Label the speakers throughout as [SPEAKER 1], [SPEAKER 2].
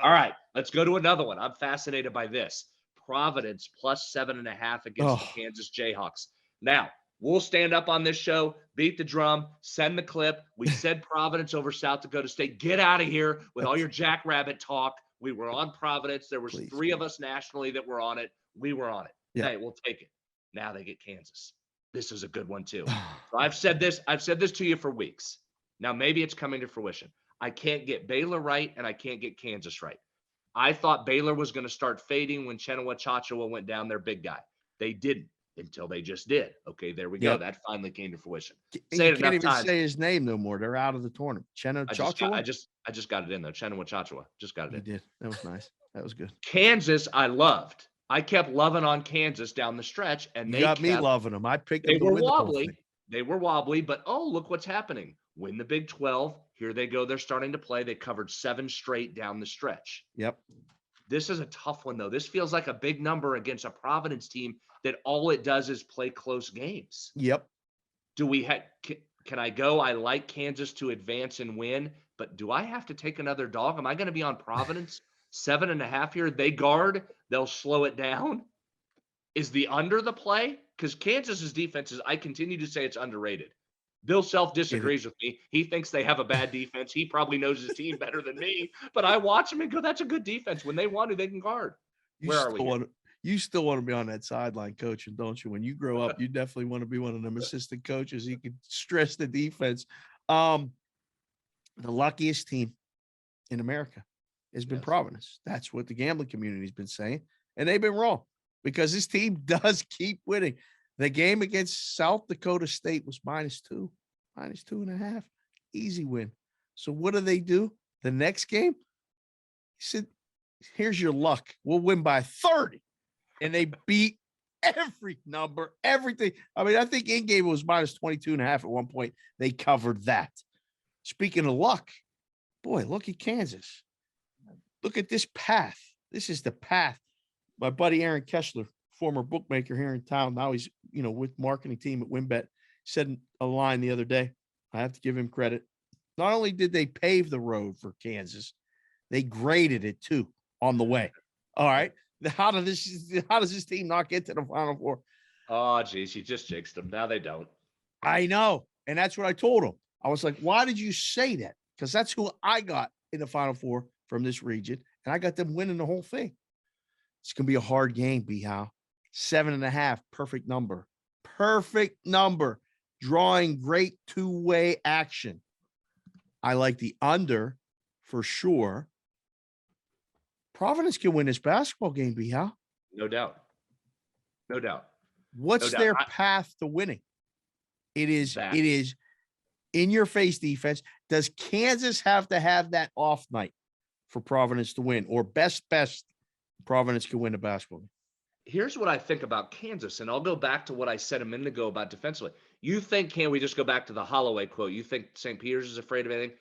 [SPEAKER 1] All right, let's go to another one. I'm fascinated by this. Providence plus 7.5 against the
[SPEAKER 2] Oh,
[SPEAKER 1] Kansas Jayhawks. Now, we'll stand up on this show, beat the drum, send the clip. We said Providence over South Dakota State. Get out of here with all your jackrabbit talk. We were on Providence. There was
[SPEAKER 2] please.
[SPEAKER 1] three of us nationally that were on it. We were on it.
[SPEAKER 2] Yeah.
[SPEAKER 1] Hey, we'll take it. Now they get Kansas. This is a good one too. So I've said this to you for weeks. Now maybe it's coming to fruition. I can't get Baylor right and I can't get Kansas right. I thought Baylor was going to start fading when Chenoweth Chachawa went down, their big guy. They didn't until they just did. Okay, there we go.
[SPEAKER 2] Yep.
[SPEAKER 1] That finally came to fruition.
[SPEAKER 2] And
[SPEAKER 1] Say
[SPEAKER 2] you
[SPEAKER 1] it
[SPEAKER 2] can't
[SPEAKER 1] enough
[SPEAKER 2] even
[SPEAKER 1] times.
[SPEAKER 2] say his name no more. They're out of the tournament. Chenna
[SPEAKER 1] I just got I
[SPEAKER 2] Chachawa?
[SPEAKER 1] just I just got it in there. Chenoweth Chachawa. Just got it
[SPEAKER 2] You
[SPEAKER 1] in.
[SPEAKER 2] did. That was nice. That was good.
[SPEAKER 1] Kansas, I loved. I kept loving on Kansas down the stretch, and
[SPEAKER 2] You
[SPEAKER 1] they
[SPEAKER 2] got me
[SPEAKER 1] kept
[SPEAKER 2] loving them. I picked
[SPEAKER 1] they
[SPEAKER 2] them to
[SPEAKER 1] were
[SPEAKER 2] win the whole
[SPEAKER 1] wobbly.
[SPEAKER 2] thing.
[SPEAKER 1] They were wobbly, but oh, look what's happening. Win the Big 12. Here they go. They're starting to play. They covered 7 straight down the stretch.
[SPEAKER 2] Yep.
[SPEAKER 1] This is a tough one, though. This feels like a big number against a Providence team that all it does is play close games.
[SPEAKER 2] Yep.
[SPEAKER 1] Do we have? Can I go? I like Kansas to advance and win, but do I have to take another dog? Am I going to be on Providence 7.5 here? They guard. They'll slow it down. Is the under the play? Because Kansas's defense is. I continue to say it's underrated. Bill Self
[SPEAKER 2] It,
[SPEAKER 1] disagrees with me. He thinks they have a bad defense. He probably knows his team better than me, but I watch him and go, that's a good defense. When they want to, they can guard.
[SPEAKER 2] you
[SPEAKER 1] Where are we
[SPEAKER 2] still
[SPEAKER 1] here?
[SPEAKER 2] want to you still want to be on that sideline coaching, don't you? When you grow up, you definitely want to be one of them assistant coaches. You can stress the defense. Um, the luckiest team in America has been
[SPEAKER 1] Yes.
[SPEAKER 2] Providence. That's what the gambling community's been saying, and they've been wrong because this team does keep winning. The game against South Dakota State was -2, -2.5, easy win. So what do? The next game, he said, "Here's your luck. We'll win by 30," and they beat every number, everything. I mean, I think in game it was -22.5 at one point. They covered that. Speaking of luck, boy, look at Kansas. Look at this path. This is the path. My buddy Aaron Kessler, former bookmaker here in town, now he's with marketing team at WinBet, said a line the other day. I have to give him credit. Not only did they pave the road for Kansas, they graded it too on the way. All right. How does this team not get to the Final Four?
[SPEAKER 1] Oh, geez, you just jinxed them. Now they don't.
[SPEAKER 2] I know. And that's what I told him. I was like, why did you say that? Because that's who I got in the Final Four from this region. And I got them winning the whole thing. It's going to be a hard game, B-How. 7.5, perfect number. Perfect number. Drawing great two-way action. I like the under for sure. Providence can win this basketball game, B-How.
[SPEAKER 1] No doubt. No doubt.
[SPEAKER 2] What's
[SPEAKER 1] No doubt.
[SPEAKER 2] their path to winning? It is
[SPEAKER 1] That.
[SPEAKER 2] in your face defense. Does Kansas have to have that off night for Providence to win? Or best Providence can win the basketball game?
[SPEAKER 1] Here's what I think about Kansas, and I'll go back to what I said a minute ago about defensively. You think, can we just go back to the Holloway quote? You think St. Peter's is afraid of anything?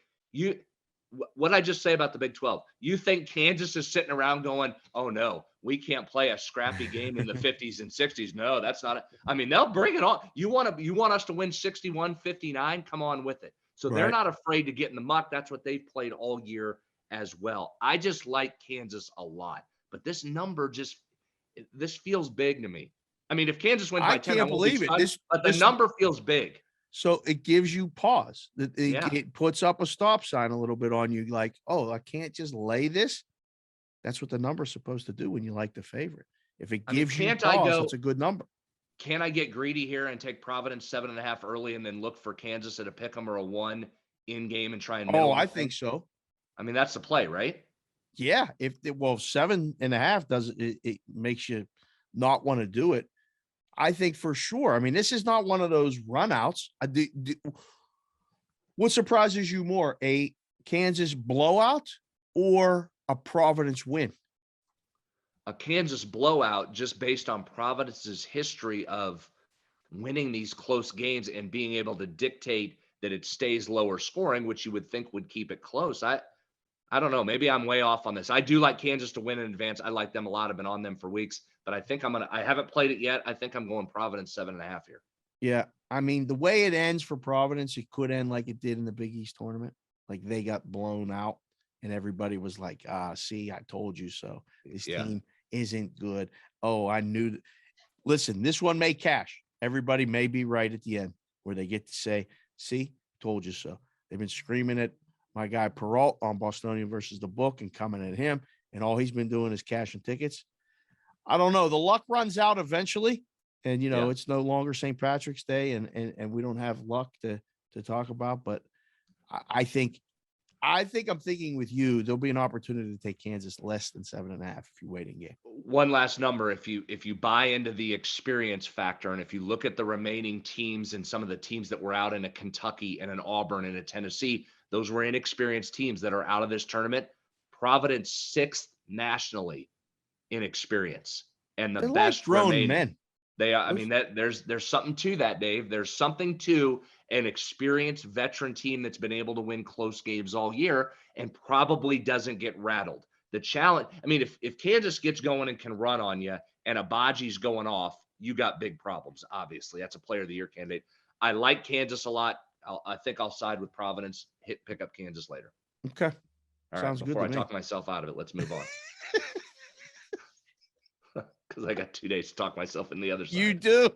[SPEAKER 1] What did I just say about the Big 12? You think Kansas is sitting around going, oh, no, we can't play a scrappy game in the 50s and 60s. No, that's not it. I mean, they'll bring it on. You want us to win 61-59? Come on with it. So they're
[SPEAKER 2] Right.
[SPEAKER 1] not afraid to get in the muck. That's what they've played all year as well. I just like Kansas a lot. But this number this feels big to me. I mean, if Kansas wins by 10, I
[SPEAKER 2] can't
[SPEAKER 1] won't be
[SPEAKER 2] believe it.
[SPEAKER 1] stunned, but the number feels big.
[SPEAKER 2] So it gives you pause.
[SPEAKER 1] Yeah.
[SPEAKER 2] It puts up a stop sign a little bit on you, like, oh, I can't just lay this. That's what the number's supposed to do when you like the favorite. If it gives you pause, it's a good number.
[SPEAKER 1] Can I get greedy here and take Providence 7.5 early and then look for Kansas at a pick 'em or a 1 in game and try and
[SPEAKER 2] Oh,
[SPEAKER 1] middle
[SPEAKER 2] I
[SPEAKER 1] the thing?
[SPEAKER 2] think so.
[SPEAKER 1] I mean, that's the play, right?
[SPEAKER 2] Yeah. 7.5 does it makes you not want to do it. I think for sure. I mean, this is not one of those runouts. What surprises you more, a Kansas blowout or a Providence win?
[SPEAKER 1] A Kansas blowout just based on Providence's history of winning these close games and being able to dictate that it stays lower scoring, which you would think would keep it close. I don't know. Maybe I'm way off on this. I do like Kansas to win in advance. I like them a lot. I've been on them for weeks, but I think I haven't played it yet. I think I'm going Providence 7.5 here.
[SPEAKER 2] Yeah. I mean, the way it ends for Providence, it could end like it did in the Big East tournament. Like they got blown out and everybody was like, see, I told you so. This
[SPEAKER 1] Yeah.
[SPEAKER 2] team isn't good. Oh, I knew. Listen, this one may cash. Everybody may be right at the end where they get to say, see, told you so. They've been screaming at my guy Peralt on Bostonian versus the book and coming at him, and all he's been doing is cashing tickets. I don't know. The luck runs out eventually, and
[SPEAKER 1] Yeah.
[SPEAKER 2] it's no longer St. Patrick's Day, and we don't have luck to talk about. But I think I'm thinking with you, there'll be an opportunity to take Kansas less than 7.5 if you wait in game.
[SPEAKER 1] One last number, if you buy into the experience factor, and if you look at the remaining teams and some of the teams that were out in a Kentucky and an Auburn and a Tennessee, those were inexperienced teams that are out of this tournament. Providence 6th nationally in experience, and the
[SPEAKER 2] They're like
[SPEAKER 1] best
[SPEAKER 2] grown
[SPEAKER 1] remaining.
[SPEAKER 2] men.
[SPEAKER 1] They are. I mean, that there's something to that, Dave. There's something to an experienced veteran team that's been able to win close games all year and probably doesn't get rattled. The challenge, I mean, if Kansas gets going and can run on you and Abaji's going off, you got big problems. Obviously, that's a player of the year candidate. I like Kansas a lot. I think I'll side with Providence. Pick up Kansas later.
[SPEAKER 2] Okay.
[SPEAKER 1] All
[SPEAKER 2] Sounds
[SPEAKER 1] right.
[SPEAKER 2] good
[SPEAKER 1] Before
[SPEAKER 2] to
[SPEAKER 1] I
[SPEAKER 2] me.
[SPEAKER 1] talk myself out of it, let's move on. Because I got 2 days to talk myself in the other side.
[SPEAKER 2] You do.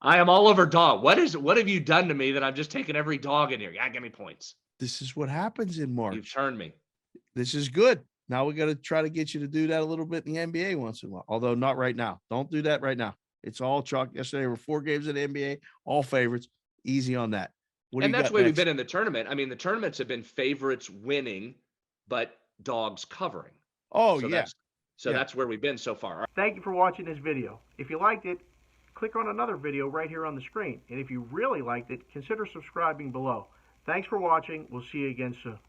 [SPEAKER 1] I am all over dog. What have you done to me that I'm just taking every dog in here? Yeah, give me points.
[SPEAKER 2] This is what happens in March.
[SPEAKER 1] You've turned me.
[SPEAKER 2] This is good. Now we got to try to get you to do that a little bit in the NBA once in a while. Although not right now. Don't do that right now. It's all chalk. Yesterday were 4 games in the NBA, all favorites. Easy on that. What do
[SPEAKER 1] And
[SPEAKER 2] you
[SPEAKER 1] that's
[SPEAKER 2] got
[SPEAKER 1] where we've
[SPEAKER 2] next?
[SPEAKER 1] been in the tournament. I mean, the tournaments have been favorites winning, but dogs covering.
[SPEAKER 2] Oh,
[SPEAKER 1] So
[SPEAKER 2] yeah.
[SPEAKER 1] that's where we've been so far.
[SPEAKER 3] Thank you for watching this video. If you liked it, click on another video right here on the screen. And if you really liked it, consider subscribing below. Thanks for watching. We'll see you again soon.